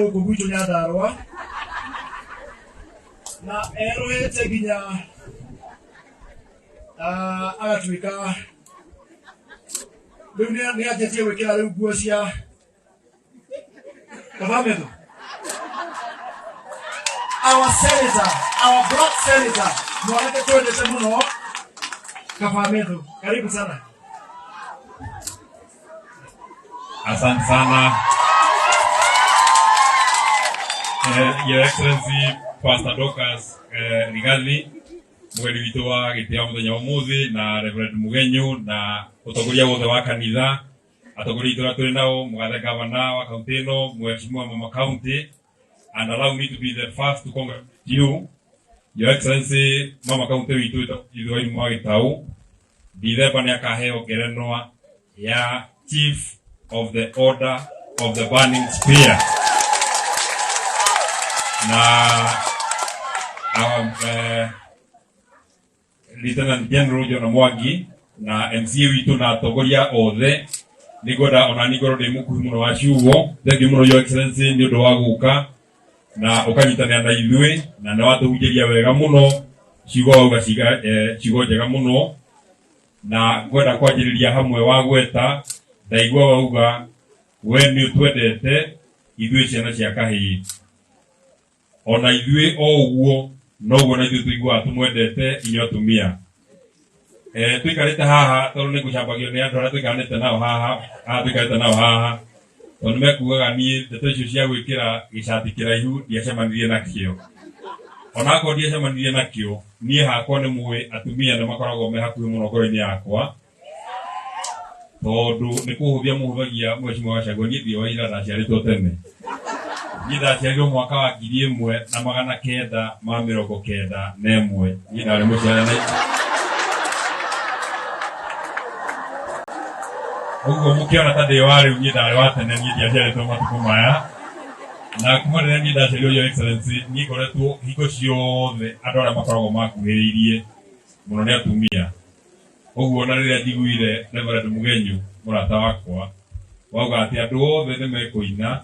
huko gwitũ Nyandarua na eroete ginya agatuĩka rĩu nĩ anjĩtie gwĩkĩra rĩu nguo cia Kaba Methu. Our senator, our black senator, mwanake twendete muno Kaba Methu. Karibu sana. Asante sana. Your Excellency Pastor Dorcas Gachagua, mweli witu wa gitio muthenya wa muthi na Reverend Mugenyu na utongoria wothe wa kanitha, atongoria itũra tũrĩ nao, mũgathe gavana wa kaunti ĩno, mheshimiwa mama county, and allow me to be the first to congratulate you, Your Excellency mama county witu ithurai mwa Gitau, ndithemba nĩ akaheo ngerenwa ya Chief of the Order of the Burning Spear. Na Lieutenant General John Mwangi na MCA witu na atongoria othe nigoda ona nigoro de mukuhi muno wa ciugo. Thank you muno Your Excellency ni undu wa guka na ukanyitana na ithui na nĩ watuhunjĩria wega muno ciugo auga ciugo njega muno na ngwenda kwanjĩrĩria hamwe wa gweta ndaigua wauga we nĩ twendete ithuĩ ciana cia kahĩĩ. Ona ithuĩ o ũguo noguo na ithuĩ tũiguaga tũmwendete inyuĩ atumia. Tũikarĩte haha tondũ nĩ gũcambagio nĩ andũ arĩa tũikarĩte nao haha, tũikarĩte nao haha tondũ mekugaga niĩ ndeto icio cia gwĩkĩra gĩcati kĩraihu ndiacemanirie nakĩo. Onakorwo ndiacemanirie nakĩo, niĩ hakwa nĩ mũĩ atumia nĩ makoragwo me hakuhĩ mũno ngoro-inĩ yakwa, tondũ nĩ kũhũthia mũhũthagia mheshimiwa Gachagua. Niĩ thiĩ wa ira ndaciarĩtwo tene. Niĩ ndaciarirwo mwaka wa 1991. Niĩ ndarĩ mũciarana. Ũguo mũkĩona ta ndĩ wa rĩu niĩ ndarĩ wa tene, niĩ ndiaciarĩtwo matukũ maya. Na kuma rĩrĩa niĩ ndaciarirwo Your Excellency, niĩ ngoretwo hingo ciothe andũ arĩa makoragwo makuhĩrĩirie mũno nĩ atumia. Ũguo na rĩrĩa njiguire Reverend Mugenyu mũrata wakwa wauga atĩ andũ othe nĩ mekũina,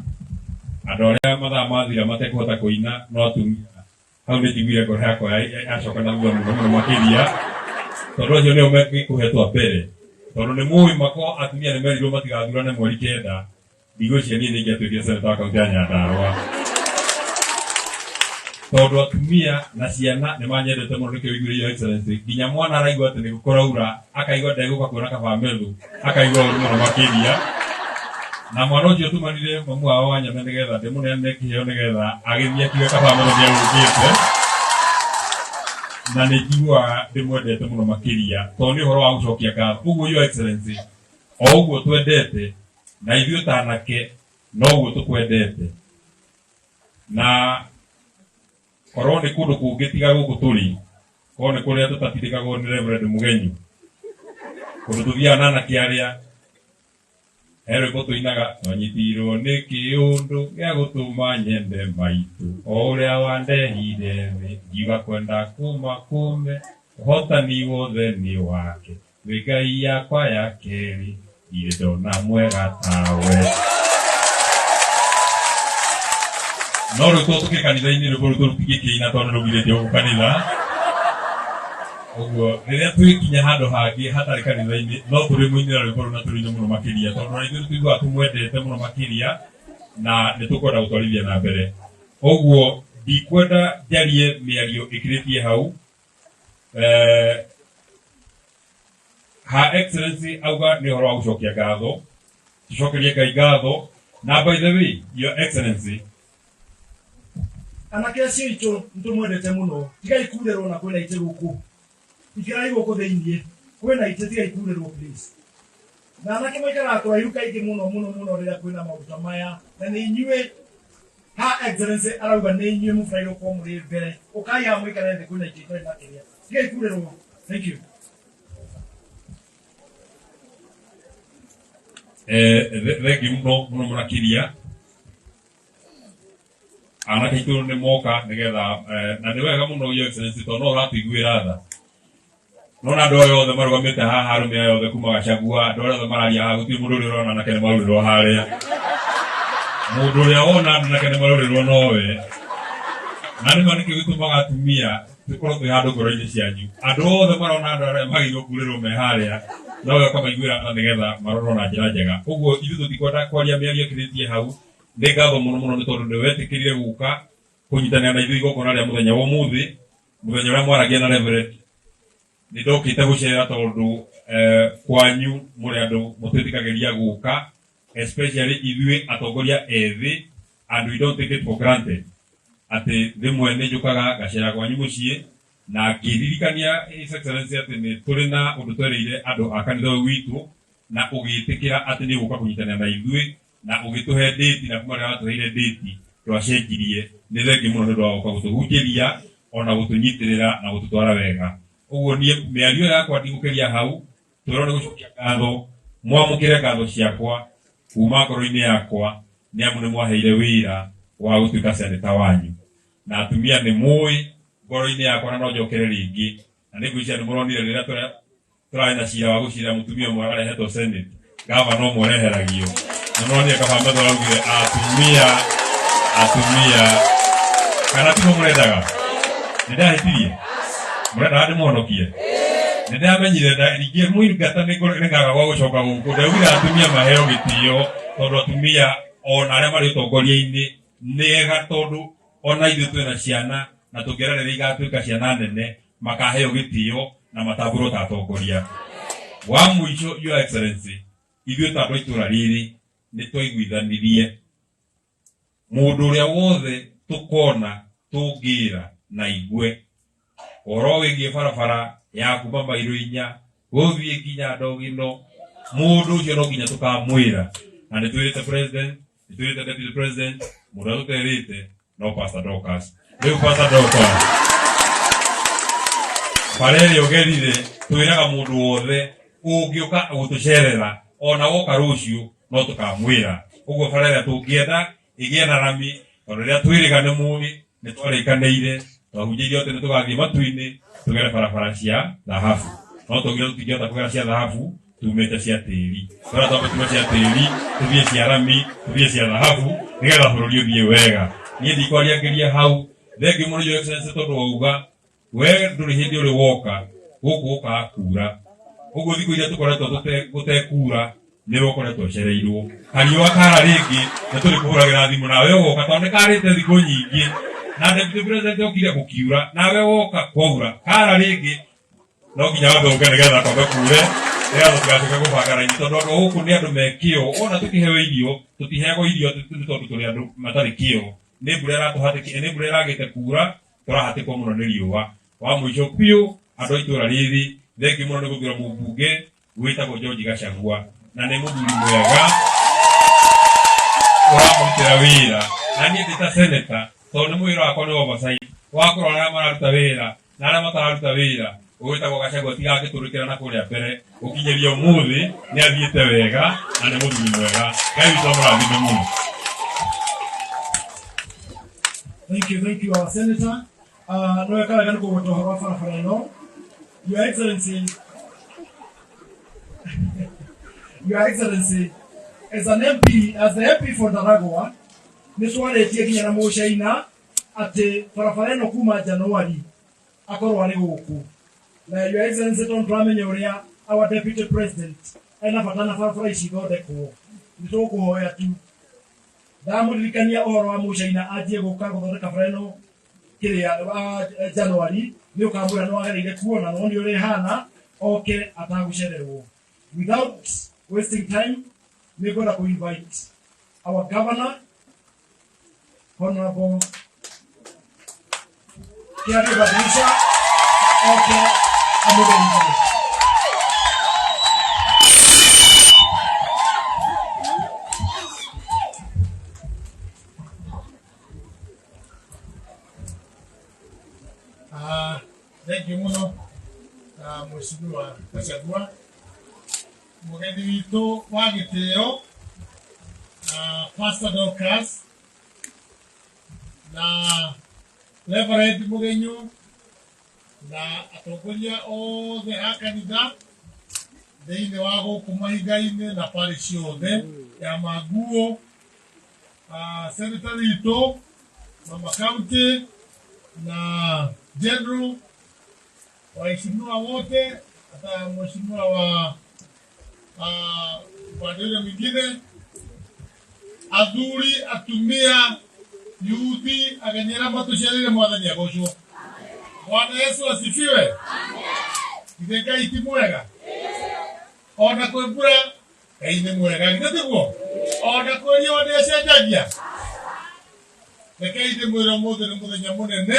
andũ arĩa mathaa mathira matekũhota kũina no atumia, hau nĩ njiguire ngoro yakwa yacoka na thutha mũno makĩria, tondũ acio nĩo mekũhetwo mbere. Tondũ nĩ mũĩ mako atumia nĩ merirwo matigathurane mweri 9, ndigwĩciria niĩ nĩ ingĩatuĩkire seneta wa kaunti ya Nyandarua. Tondũ atumia na ciana nĩ manyendete mũno nĩkĩo wĩiguire Your Excellency. Nginya mwana araigua atĩ nĩ gũkũraura akaigua ndegũka kuona Kaba Methu, akaigua ũru mũno makĩria. Na mwana ũcio tũmanire mamu wao wa Nyame nĩgetha ndĩmũneane kĩheo nĩgetha agĩthiĩ akiuge Kaba Methu nĩarũkĩte. Na nĩ njiguaga ndĩmwendete mũno makĩria tondũ nĩ ũhoro wa gũcokia ngatho. Ũguo Your Excellency, o ũguo twendete na ithuĩ ta anake noguo tũkwendete. Na korwo nĩ kũndũ kũngĩ tiga gũkũ tũrĩ, korwo nĩ kũrĩa tũtatindĩkagwo nĩ Reverend Mugenyu, kũndũ tũthiaga na anake arĩa rwĩmbo tũinaga twanyitirwo nĩ kĩũndũ gĩa gũtũma nyende maitũ, o ũrĩa wandehire thĩ ngiuga kwenda kuma kume, ũhotani wothe nĩ wake, wĩ Ngai yakwa ya kerĩ ndirĩ ndona mwega tawe. No rĩu tũtũke kanitha-inĩ rwĩmbo rũu tũrũtigĩkĩina tondũ rũgirĩtio gũkũ kanitha. Ũguo rĩrĩa twĩkinya handũ hangĩ hatarĩ kanitha-inĩ no tũrĩ mũinĩra rwĩmbo rũu na tũrĩine mũno makĩria, tondũ na ithuĩ tũiguaga tũmwendete mũno makĩria na nĩ tũkwenda gũtwarithia na mbere. Ũguo ndikwenda njarie mĩario ĩkĩrĩtie hau. Her Excellency auga nĩ ũhoro wa gũcokia ngatho, tũcokerie Ngai ngatho. Na by the way, Your Excellency, anake acio itũ nĩtũmwendete mũno, tigai kurĩrwo na kwĩna itĩ gũkũ, ikirai gũkũ thĩinĩ, kwĩna itĩ tigai kurĩrwo please. Na anake maikaraga kũraihu kaingĩ mũno rĩrĩa kwĩna maũndũ ta maya, na nĩ inyuĩ Her Excellency arauga nĩ inyuĩ mũbataire gũkorwo mũrĩ mbere, ũkai haha mũikare thĩ kwĩna itĩ itarĩ na kĩrĩa, tigai kurĩrwo. Thank you. Thank you mũno mũrakĩria. Anake itũ nĩ moka nĩgetha na nĩ wega mũno Your Excellency tondũ no ũratũiguĩra tha. No na andũ aya othe marũgamĩte haha, arũme aya othe kuma Gachagua, andũ arĩa othe mararia haha, gũtirĩ mũndũ ũrĩa ũrona anake nĩ marũrĩrwo harĩa. mundu ria wona andu nake ni marorirwo nowe na ni manike gitumaga atumia tukorwo twi handu ngoro-ini cianyu andu othe marona andu aria magirwo kurĩrwo me haria no ukamaiguĩra tha nigetha marorwo na njĩra njega ũguo ithuĩ tũtikwenda kwaria mĩario ĩkĩrĩtie hau nĩ ngatho mũno mũno nĩ tondũ nĩ wetĩkĩrire gũka kũnyitanĩra na ithuĩ igongona rĩa mũthenya wa ũmũthĩ mũthenya ũrĩa mwaragia na Reverend nĩ ndokĩte gũcera tondũ kwanyu mũrĩ andũ mũtwĩtĩkagĩria gũka especially ithuĩ atongoria ethĩ and we don't take it for granted atĩ rĩmwe nĩ njũkaga ngacera kwanyu mũciĩ na ngĩririkania His Excellency atĩ nĩ tũrĩ na ũndũ twereire andũ a kanitha ũyũ witũ na ũgĩtĩkĩra atĩ nĩ ũgũka kũnyitanĩra na ithuĩ na ũgĩtũhe date na kuma rĩrĩa watũheire date twacenjirie nĩ thengiũ mũno nĩ ũndũ wa gũka gũtũhunjĩria ona gũtũnyitĩrĩra na gũtũtwara wega ũguo niĩ mĩario yakwa ndigũkĩria hau twĩrwo nĩ gũcokia ngatho mwamũkĩre ngatho ciakwa kuma ngoro-inĩ yakwa nĩ amu nĩ mwaheire wĩra wa gũtuĩka seneta wanyu na atumia nĩ mũĩ ngoro-inĩ yakwa na no njokere rĩngĩ na nĩ ngwĩciria nĩ mũronire rĩrĩa tũrarĩ na cira wa gũcira mũtumia ũmwe akarehetwo senate gavana ũmwe ũreheragio na mũronire kaba Methu araugire atumia kana timo mũrendaga nĩ ndahĩtirie mũrendaga ndĩmũhonokie nĩ ndamenyire rĩngĩ mũingata nĩ ngaga gwa gũcoka gũkũ ndaugire atumia maheo gĩtĩo tondũ atumia ona arĩa marĩ ũtongoria-inĩ nĩega tondũ ona ithuĩ twĩna ciana na tũngĩera rĩrĩa igatuĩka ciana nene makaheo gĩtĩo na matambũrwo ta atongoria wa mũico Your Excellency ithuĩ ta andũ a itũra rĩrĩ nĩ twaiguithanirie mũndũ ũrĩa wothe tũkona tũngĩra na igue ũhoro wĩgiĩ barabara ya kuma Mairũ-inya gũthiĩ nginya Ndogino mũndũ ũcio no nginya tũkamwĩra na nĩ twĩrĩte president nĩ twĩrĩte deputy president mũndũ ũrĩa tũterĩte no Pastor Dorcas rĩu Pastor Dorcas barere ũgerire twĩraga mũndũ wothe ũngĩũka gũtũcerera ona woka rũciũ no tũkamwĩra ũguo barere tũngĩenda igĩe na rami tondũ rĩrĩa twĩrĩga nĩ mũĩ nĩ twarĩkanĩire twahunjĩirie atĩ nĩ tũgathiĩ matu-inĩ tũgere barabara cia thahabu no tũgire tũtingĩhota kũgera cia thahabu tumĩte cia tĩri twara twambe tume cia tĩri tũthiĩ cia rami tũthiĩ cia thahabu nĩgetha bũrũri ũthiĩ wega niĩ ndikwariangĩria hau thengiũ mũno Your Excellency tondũ wauga we ndũrĩ hĩndĩ ũrĩ woka gũkũ gũkaga kuura ũguo thikũ iria tũkoretwo gũtekura nĩwe ũkoretwo ũcereirwo kariũa kara rĩngĩ nĩ tũrĩ kũhũragĩra thimũ nawe woka tondũ nĩ karĩte thikũ nyingĩ na deputy president okire gũkiura nawe woka kwaura kara rĩngĩ no nginya wathũke nĩgetha kwambe kure nĩgetha tũgatuĩka gũbanga raini tondũ andũ gũkũ nĩ andũ me kĩo ona tũkĩheo irio tũtiheagwo irio nĩ tondũ tũrĩ andũ matarĩ kĩo nĩ mbura ĩragĩte kuura tũrahatĩkwo mũno nĩ riũa wa mũico biũ andũ a itũra rĩrĩ thengiũ mũno nĩ gũthura mũmbunge wĩtagwo Dorcas Gachagua na nĩ mũthuri mwega ũramũrutĩra wĩra na niĩ ndĩ ta seneta tondũ nĩ wĩra wakwa nĩ oversight wa kũrora arĩa mararuta wĩra na arĩa matararuta wĩra ũgĩtagwo Gachagua tigagĩtũrĩkĩra na kũrĩa mbere ũkinyĩria ũmũthĩ nĩ athiĩte wega na nĩ mũthuri mwega Ngai witũ amũrathime mũno. Thank you, our Senator. No wekaga nĩ kũgũta ũhoro wa barabara ĩno. Your Excellency, Your Excellency, as an MP, as the MP for Daragwa, nĩ twarĩtie nginya na Mũcaina atĩ barabara ĩno kuma January akorwo arĩ gũkũ. Na Your Excellency tũramenya ũrĩa our Deputy President ena bata na barabara ici ithondekwo. Nĩ tũkũhoya tu ndamũririkania ũhoro wa Mũcaina anjie gũka gũthondeka bara ĩno kĩrĩa January nĩ ũkamwĩra nĩ wagereire kuona no nĩ ũrĩ hana oke atagũcererwo. Without wasting time, we're going to invite our governor, Honorable Muciari okay, I'm thank you muno Mheshimiwa Gachagua mũgethi witũ wa gĩtĩo Pastor Dorcas na Reverend Mugenyu na atongoria othe a kanitha thĩinĩ wa gũkũ mahiga-inĩ na parish yothe ya Maguo Senator Rito, Mama County, na General, waheshimiwa wote, hata mheshimiwa wa wadele mwingine, adhuri atumia yuthi aganyera matusharire mwathani agocwo. Bwana Yesu asifiwe. Itheka iti mwega. Ona kwembura kaine mwega ngatiguo. Ona kuri ona cenjagia. Reke ite mwira muthe ni muthenya munene.